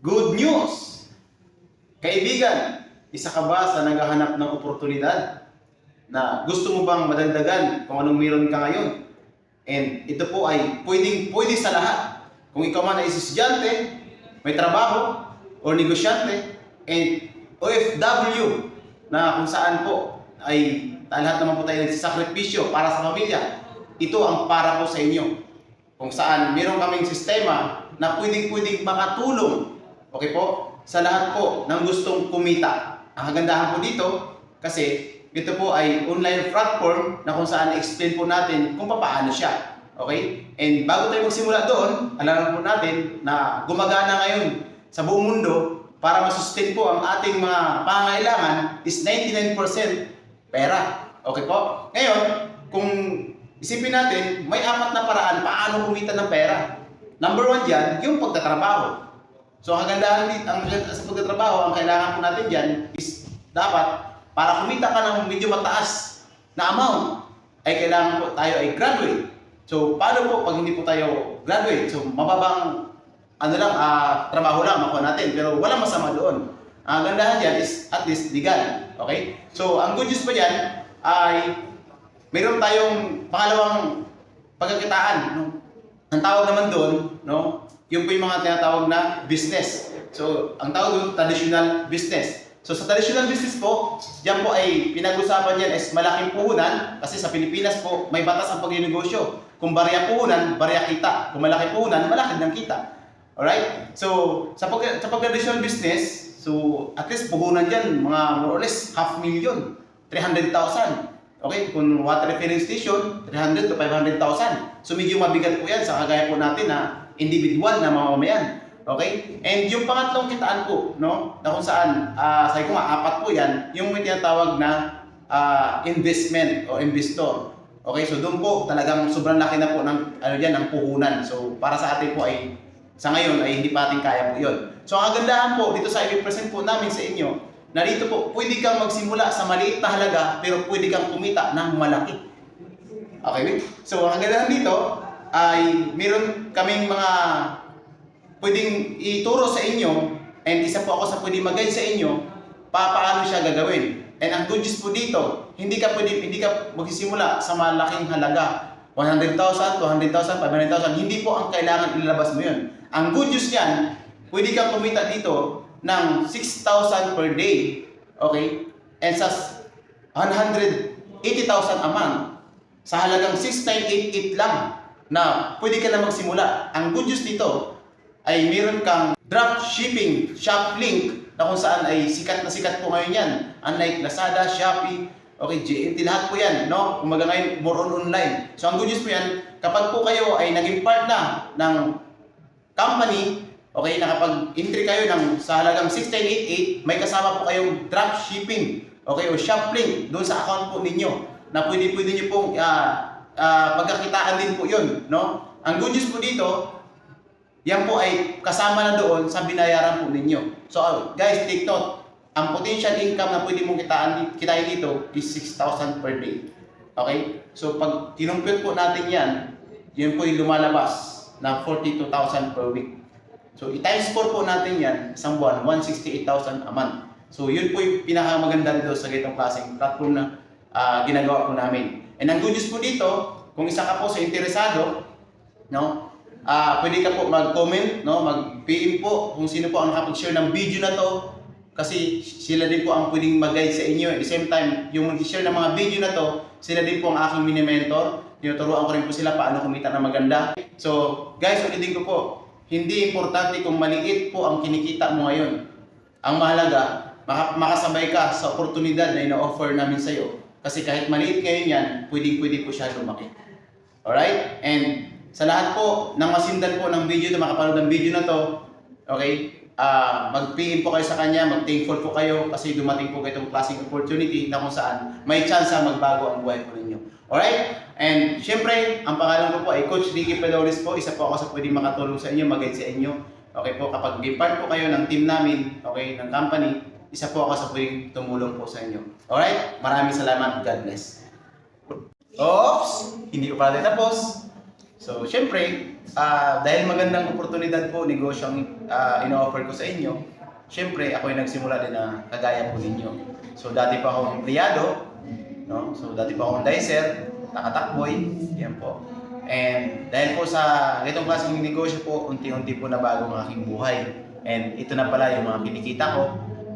Good news! Kaibigan, isa ka ba sa naghahanap ng oportunidad na gusto mo bang madagdagan kung anong meron ka ngayon? And ito po ay pwede sa lahat. Kung ikaw man ay estudyante, may trabaho, o negosyante, and OFW na kung saan po ay lahat naman po tayo nagsasakripisyo para sa pamilya. Ito ang para po sa inyo. Kung saan meron kaming sistema na pwedeng makatulong, okay po, sa lahat po ng gustong kumita. Ang kagandahan po dito, kasi ito po ay online platform na kung saan explain po natin kung paano siya. Okay? And bago tayo magsimula doon, alam po natin na gumagana ngayon sa buong mundo para masustain po ang ating mga pangangailangan is 99% pera. Okay po? Ngayon, kung isipin natin, may 4 na paraan paano kumita ng pera. Number 1 dyan, yung pagtatrabaho. So ang kagandahan sa pagtatrabaho, ang kailangan po natin dyan is dapat para kumita ka ng medyo mataas na amount, ay kailangan po tayo ay graduate. So paano po pag hindi po tayo graduate? So mababang trabaho lang makuha natin, pero walang masama doon. Ang kagandahan dyan is at least legal. Okay? So ang good news pa dyan ay mayroon tayong pangalawang pagkakitaan. No? Ang tawag naman doon, no? Yung po yung mga tinatawag na business. So, ang tawag doon, traditional business. So, sa traditional business po, diyan po ay pinag-usapan yan is malaking puhunan kasi sa Pilipinas po, may batas ang pag-negosyo. Kung barya puhunan, barya kita. Kung malaki puhunan, malaki ng kita. Alright? So, sa pag-traditional business, so, at least puhunan dyan, mga more or less, 500,000, 300,000. Okay, kung water refilling station, 300 to 500,000. So medyo mabigat po yan sa kagaya po natin na individual na mamamayan. Okay? And yung pangatlong kitaan po, no, na kung saan, sabi ko nga, 4 po yan, yung may tinatawag na investment o investor. Okay, so doon po talagang sobrang laki na po ng, ng puhunan. So para sa atin po ay, sa ngayon ay hindi pa ating kaya po yun. So ang kagandahan po, dito sa i-present po namin sa inyo, na dito po, pwede kang magsimula sa maliit na halaga, pero pwede kang kumita ng malaki. Okay? So, ang kagandahan dito ay meron kaming mga pwedeng ituro sa inyo, and isa po ako sa pwedeng mag-guide sa inyo, paano siya gagawin. And ang good news po dito, hindi ka magsisimula sa malaking halaga. 100,000, 200,000, 500,000, hindi po ang kailangan ilalabas mo yun. Ang good news yan, pwede kang kumita dito ng 6,000 per day, okay? And sa 180,000 a month, sa halagang 6,988 lang na pwede ka na magsimula. Ang good news dito ay meron kang drop shipping, shop link na kung saan ay sikat na sikat po ngayon yan. Unlike Lazada, Shopee, okay, JNT, lahat po yan, no? Kumaga ngayon, more on online. So ang good news po yan, kapag po kayo ay naging part na ng company, okay, nakapag-entry kayo sa halagang 6,988, may kasama po kayong drop shipping, okay, o shop link doon sa account po ninyo na pwede nyo pong pagkakitaan din po yun, no? Ang good news po dito, yan po ay kasama na doon sa binayaran po ninyo. So guys, take note, ang potential income na pwede mong kitain dito is 6,000 per day. Okay? So pag kinumpute po natin yan, yun po yung lumalabas na 42,000 per week. So, i-times 4 po natin yan, isang buwan, 168,000 a month. So, yun po yung pinakamaganda dito sa ganitong klaseng platform na ginagawa po namin. And ang good news po dito, kung isa ka po sa interesado, no, pwede ka po mag-comment, no, mag-PM po kung sino po ang nakapag-share ng video na to. Kasi sila din po ang pwedeng mag-guide sa inyo. At the same time, yung mag-share ng mga video na to, sila din po ang aking mini-mentor. Tinuturuan ko rin po sila paano kumita na maganda. So, guys, ulitin ko po, hindi importante kung maliit po ang kinikita mo ngayon. Ang mahalaga, makasabay ka sa oportunidad na ina-offer namin sa iyo. Kasi kahit maliit ngayon yan, pwede po siya lumaki. Alright? And sa lahat po ng masindan po ng video na makapanood ng video na to, okay, mag-PM po kayo sa kanya, mag-thankful po kayo kasi dumating po kayo itong klaseng opportunity na kung saan may chance magbago ang buhay po ninyo. Alright? And syempre, ang pangalan ko po ay Coach Ricky Pedores po. Isa po ako sa pwedeng makatulong sa inyo, mag-guide sa inyo. Okay po, kapag part po kayo ng team namin, okay, ng company, isa po ako sa pwedeng tumulong po sa inyo. Alright? Maraming salamat. God bless. Oops! Hindi ko pa rin tapos. So, syempre, dahil magandang oportunidad po, negosyo ang ino-offer ko sa inyo, syempre ako ay nagsimula din na kagaya po ninyo. So dati pa akong empleyado, no? So dati pa akong dicer, nakatakboy, yan po. And dahil po sa itong klaseng negosyo po, unti-unti po nabago ang aking buhay. And ito na pala yung mga kinikita ko,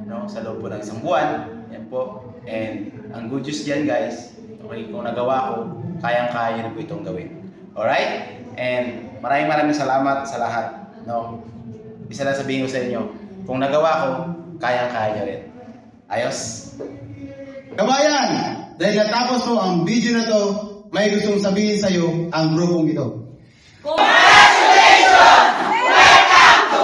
no? Sa loob po ng isang buwan, yan po. And ang good news dyan guys, okay, kung nagawa ko, kayang-kaya na po itong gawin. Alright? And maraming salamat sa lahat, no? Isa lang sabihin ko sa inyo, kung nagawa ko, kayang-kaya nyo rin. Ayos? Kabayan, dahil natapos mo ang video na to, may gustong sabihin sa'yo ang grupong ito. Congratulations! Welcome to